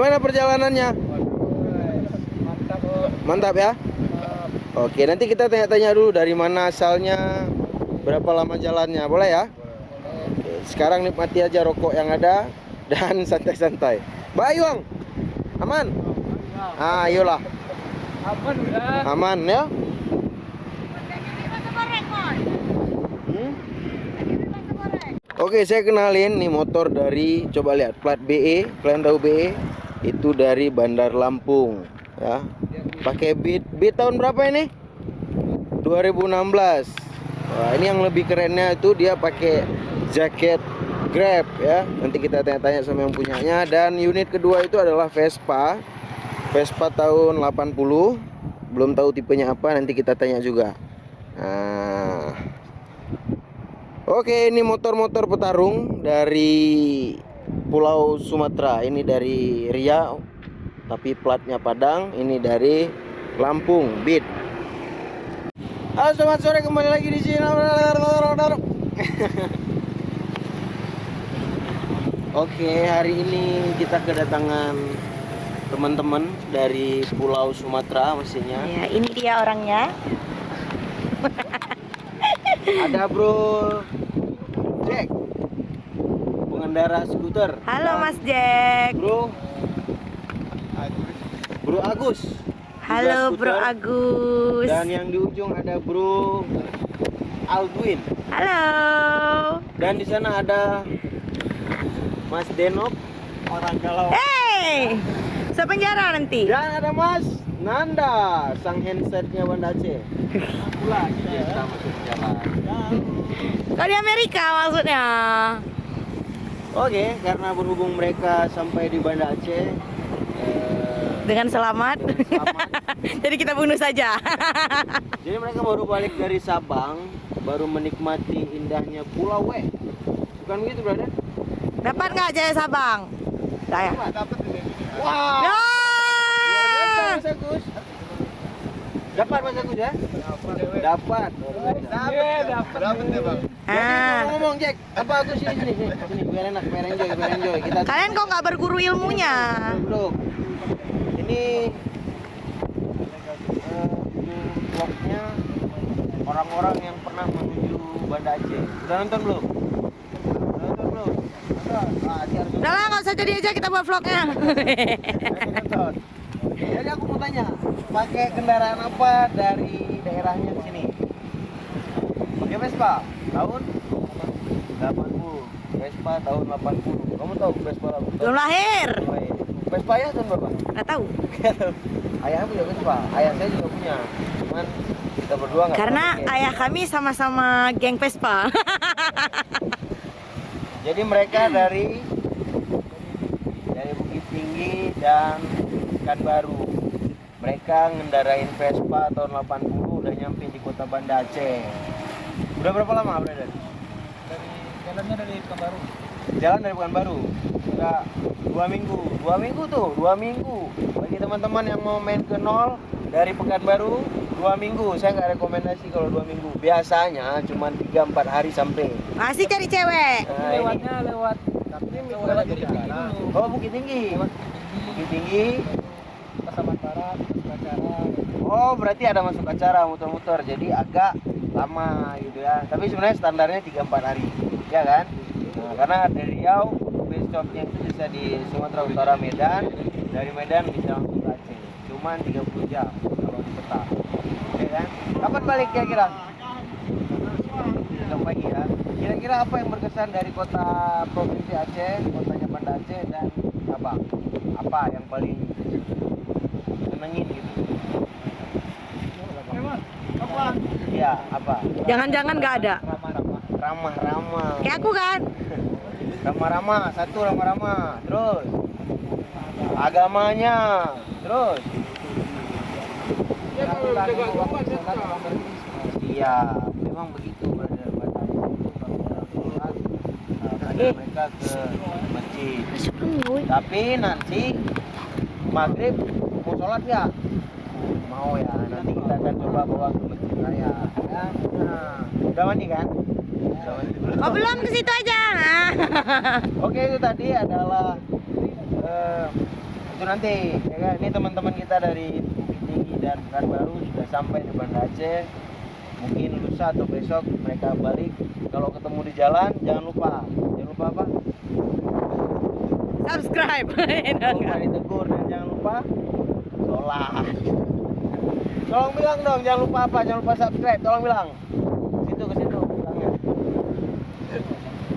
Gimana perjalanannya? Mantap ya? Oke, nanti kita tanya-tanya dulu dari mana asalnya, berapa lama jalannya, boleh ya? Oke, sekarang nikmati aja rokok yang ada dan santai-santai. Bayung, aman? Ayolah. Aman ya? Oke, saya kenalin nih motor dari, coba lihat plat BE, kalian tahu BE? Itu dari Bandar Lampung ya. Pakai Beat tahun berapa ini? 2016. Wah, ini yang lebih kerennya itu dia pakai jaket Grab ya. Nanti kita tanya-tanya sama yang punyanya. Dan unit kedua itu adalah Vespa. Vespa tahun 80. Belum tahu tipenya apa, nanti kita tanya juga. Nah, oke, ini motor-motor petarung dari Pulau Sumatera. Ini dari Riau, tapi platnya Padang. Ini dari Lampung, Beat. Halo, selamat sore, kembali lagi di sini. Oke, hari ini kita kedatangan teman-teman dari Pulau Sumatera mestinya. Ya, ini dia orangnya. Ada Bro Jack, pengendara skuter. Halo Mas Jack. Bro Agus. Halo Bro Agus. Dan yang di ujung ada Bro Aldwin. Halo. Dan di sana ada Mas Denok, orang galau. Hey, sepenjara nanti. Dan ada Mas Nanda, sang handsetnya Banda Aceh. Pula kita masuk jalan. Kau di Amerika maksudnya? Oke, karena berhubung mereka sampai di Banda Aceh dengan selamat. Jadi kita bunuh saja. Jadi mereka baru balik dari Sabang, baru menikmati indahnya Pulau W. Bukan begitu, brother? Dapat nggak Jaya Sabang? Saya. Dapat ini. Wah. Ya. Mas Agus. Dapat Mas Agus ya? Dapat. Dapat ya, Bang. Ngomong Jack, apa Agus sini biar enak, biar enjoy. Kalian kok nggak berguru ilmunya? Bro. Ini vlognya orang-orang yang pernah menuju Banda Aceh. Udah nonton belum? Udah lah, nggak usah jadi aja kita buat vlognya. Jadi aku mau tanya, pakai kendaraan apa dari daerahnya ke sini? Pakai Vespa tahun 80. Vespa tahun 80. Kamu tahu Vespa tahun? Belum lahir. Vespa ya tahun berapa? Nggak tahu. Ayah punya Vespa, ayah saya juga punya. Cuman kita berdua nggak. Karena ayah kami sama-sama geng Vespa. Jadi mereka dari Bukit Tinggi dan Pekanbaru. Mereka ngendarain Vespa tahun 80 udah nyampe di kota Banda Aceh. Udah berapa lama, brother? Jalannya dari Pekanbaru. Jalan dari Pekanbaru. Udah 2 minggu. 2 minggu tuh, 2 minggu. Bagi teman-teman yang mau main ke nol dari Pekanbaru 2 minggu, saya nggak rekomendasi kalau 2 minggu. Biasanya cuma 3-4 hari sampai. Masih cari cewek. Nah, Lewatnya lewat dari Pekanbaru. Oh, Bukit Tinggi. Bukit Tinggi. Pasaman Barat, acara. Oh, berarti ada masuk acara muter-muter. Jadi agak lama gitu ya. Tapi sebenarnya standarnya 3-4 hari. Ya kan? Nah, karena dari Riau base stopnya itu bisa di Sumatera Utara Medan. Dari Medan bisa langsung ke Aceh. Cuman 30 jam kalau di peta. Ya kan? Kapan balik kira-kira? Besok pagi ya. Kira-kira apa yang berkesan dari kota provinsi Aceh, kotanya Banda Aceh dan Sabang? Apa yang paling senengin gitu? Apa? Iya, apa? Jangan-jangan nggak ada. Ramah-ramah. Kayak aku kan? Ramah-ramah, satu ramah-ramah. Terus agamanya. Terus iya, memang begitu, brother. Mereka ke masjid. Tapi nanti maghrib mau sholat ya? Mau ya, nanti kita akan coba bawa ke masjid raya ya. Nah, udah mandi kan? Udah mandi. Oh belum, ke situ aja. Oke, itu tadi adalah itu nanti ya kan. Ini teman-teman kita dari Bukit Tinggi dan Pekanbaru sudah sampai di Banda Aceh. Mungkin lusa atau besok mereka balik. Kalau ketemu di jalan jangan lupa apa? Subscribe. Jangan lupa ditegur dan jangan lupa sholat. Tolong bilang dong, jangan lupa apa? Jangan lupa subscribe. Tolong bilang. Ke situ bilangnya.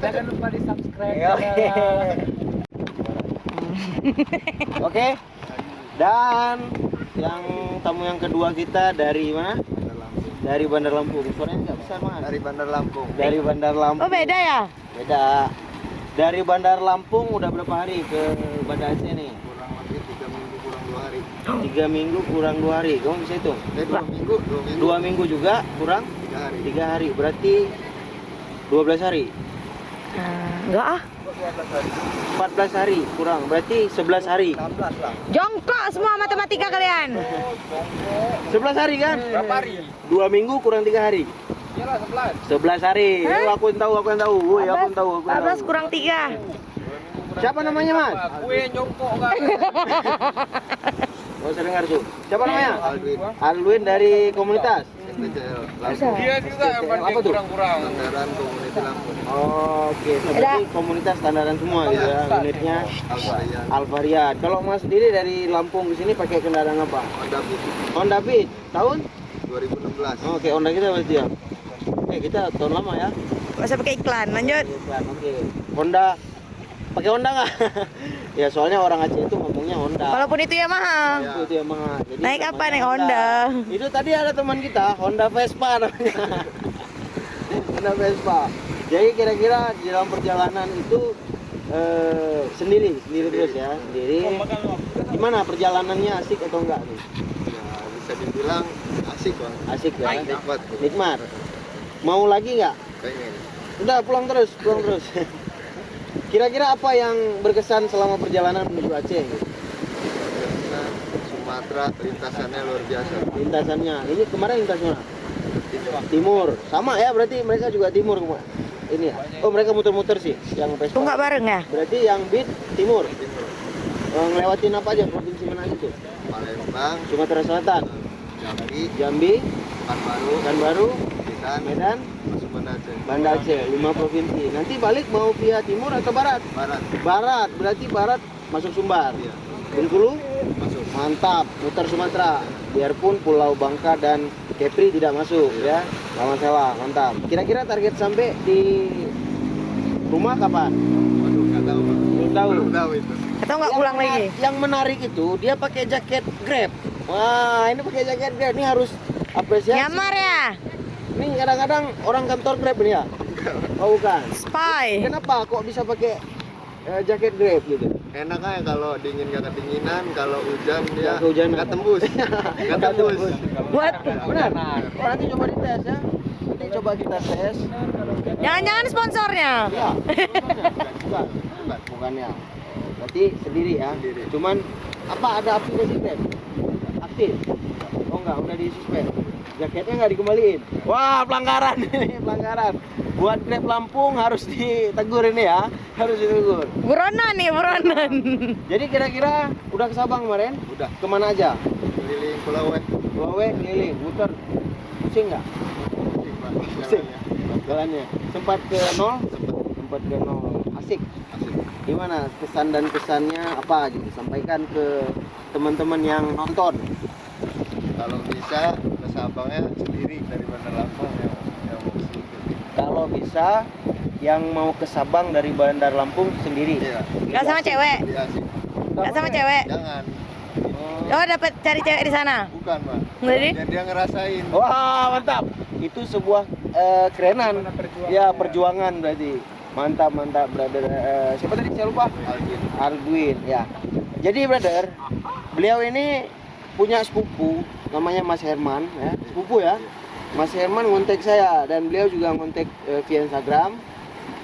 Jangan lupa di subscribe. Iya. Oke. Dan yang tamu yang kedua kita dari mana? Dari Bandar Lampung. Suaranya nggak besar mas. Dari Bandar Lampung. Dari Bandar Lampung. Oh beda ya? Beda. Dari Bandar Lampung udah berapa hari ke Banda Aceh nih? Kurang lebih 3 minggu kurang 2 hari. 3 minggu kurang 2 hari. Kamu bisa hitung? 2 minggu. 2 minggu juga kurang 3 hari. 3 hari. Berarti 12 hari. Enggak ah. 14 hari kurang. Berarti 11 hari. 16 lah. Jongkok semua matematika kalian. 11 hari kan? Berapa hari? 2 minggu kurang 3 hari. Iyalah 11. 11 hari. Hah? Aku yang tahu. Woi, aku yang tahu. 14 kurang 3. Siapa namanya, Mas? Kue jongkok kan. Gak usah dengar tuh. Siapa namanya? Alvin. Alwin dari komunitas. STCL Lampung. Dia juga yang Apa paling tuh? kurang-kurang. Sandaran Komuniti Lampung. Oke, berarti komunitas standaran semua gitu ya. Unitnya Alvarian. Alvarian. Kalau Mas sendiri dari Lampung ke sini pakai kendaraan apa? Honda Beat Honda Beat. Tahun? 2016. Oke, Honda kita berarti ya. Oke, kita tahun lama ya. Gak usah pakai iklan. Lanjut. Oke. Honda. Pakai Honda nggak? Ya soalnya orang Aceh itu ngomongnya Honda. Walaupun itu ya mahal. Itu Yamaha. Jadi Naik apa? namanya Naik Honda. Itu tadi ada teman kita, Honda Vespa namanya. Honda Vespa. Jadi kira-kira di dalam perjalanan itu sendiri terus ya, sendiri. Gimana perjalanannya, asik atau enggak nih? Ya, bisa dibilang asik bang. Asik ya. Nikmat. Nikmat. Mau lagi nggak? Pengen. Udah pulang terus. Kira-kira apa yang berkesan selama perjalanan menuju Aceh? Karena Sumatera lintasannya luar biasa. Lintasannya, ini kemarin lintas mana? Timur. Sama ya, berarti mereka juga timur kemarin. Ini ya. Oh, mereka muter-muter sih yang Itu Vespa. nggak bareng ya? Berarti yang Beat timur. Timur. Ngelewatin apa aja provinsi mana itu? Palembang, Sumatera Selatan, Jambi, Jambi, Pekanbaru, Pekanbaru, Medan, Medan, masuk Banda Aceh. Banda Aceh, 5 provinsi. Nanti balik mau via timur atau barat? Barat. Barat, berarti barat masuk Sumbar. Iya. Bengkulu, Masuk. mantap, muter Sumatera. Biarpun Pulau Bangka dan Kepri tidak masuk ya, nggak masalah, mantap. Kira-kira target sampai di rumah kapan? Waduh, nggak tahu bang. Belum tahu. Belum tahu itu. Atau nggak pulang lagi? Yang menarik itu dia pakai jaket Grab. Wah, ini pakai jaket Grab, ini harus apresiasi. Nyamar ya? Ini kadang-kadang orang kantor Grab ini ya? Oh bukan. Spy. Kenapa kok bisa pakai jaket Grab gitu? Enak aja kalau dingin nggak kedinginan, kalau hujan dia Nggak kehujanan. nggak tembus. Nggak tembus. Buat Benar. Oh, nanti coba dites ya. Nanti coba kita tes. jangan-jangan sponsornya. Ya. Bukannya. Berarti sendiri ya. Sendiri. Cuman apa ada aplikasi Grab? Aktif. Oh enggak, udah di suspend. Jaketnya nggak dikembaliin. Wah, pelanggaran ini, pelanggaran. Buat Grab Lampung harus ditegur ini ya. Harus ditegur. Buronan nih, buronan. Jadi kira-kira udah ke Sabang kemarin? Udah. Kemana aja? Keliling Pulau Wawe keliling, muter. Pusing nggak? Pusing. Jalannya. Sempat ke nol? Sempat ke nol. Asik. Gimana kesan dan kesannya apa gitu? Sampaikan ke teman-teman yang nonton. Kalau bisa ke Sabangnya sendiri dari Bandar Lampung yang mau ke situ. Kalau bisa yang mau ke Sabang dari Bandar Lampung sendiri. Iya. Nggak sama cewek? Iya sih. Nggak sama cewek? Jangan. Oh, dapat cari cewek di sana? Bukan pak. Jadi? Dan dia ngerasain. Wah, mantap. Itu sebuah kerenan. Ya, perjuangan berarti. Mantap, brother. Siapa tadi saya lupa? Alvin. Arguin, ya. Jadi brother, beliau ini punya sepupu namanya Mas Herman, ya. Sepupu ya. Mas Herman ngontek saya dan beliau juga ngontek via Instagram.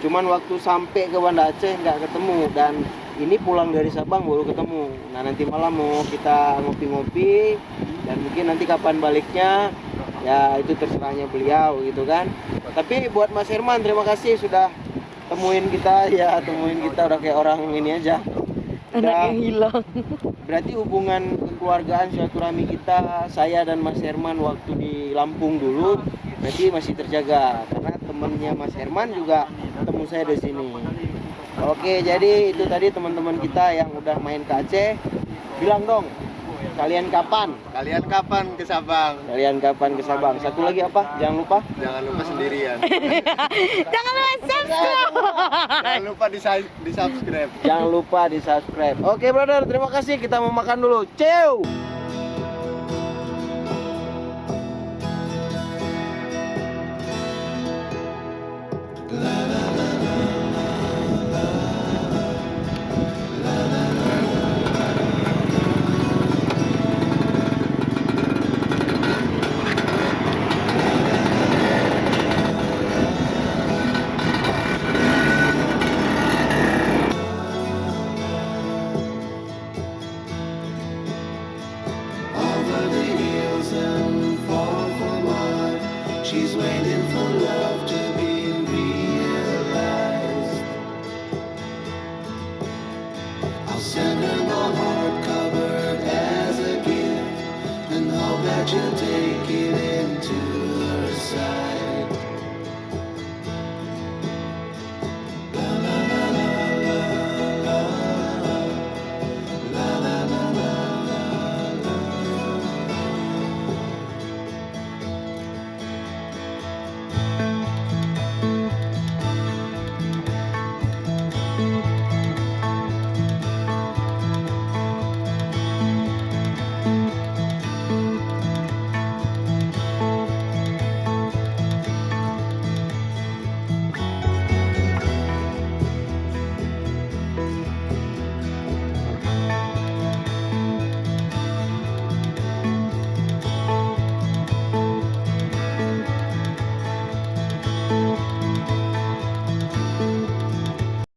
Cuman waktu sampai ke Banda Aceh nggak ketemu dan ini pulang dari Sabang baru ketemu. Nah nanti malam mau kita ngopi-ngopi dan mungkin nanti kapan baliknya ya itu terserahnya beliau gitu kan. Tapi buat Mas Herman terima kasih sudah temuin kita ya, temuin kita udah kayak orang ini aja. Anak Dah. yang hilang. Berarti hubungan kekeluargaan silaturahmi kita, saya dan Mas Herman waktu di Lampung dulu, berarti masih terjaga karena temannya Mas Herman juga ketemu saya di sini. Oke, jadi itu tadi teman-teman kita yang udah main ke Aceh. Bilang dong, kalian kapan? Kalian kapan ke Sabang? Kalian kapan ke Sabang? Satu lagi apa? Jangan lupa. Jangan lupa sendirian. Jangan lupa subscribe. Jangan lupa di subscribe. Jangan lupa di subscribe. Oke brother, terima kasih. Kita mau makan dulu. Ciao. Over the hills and far from wide, she's waiting for love to be realized. I'll send her my heart covered as a gift and hope that you'll take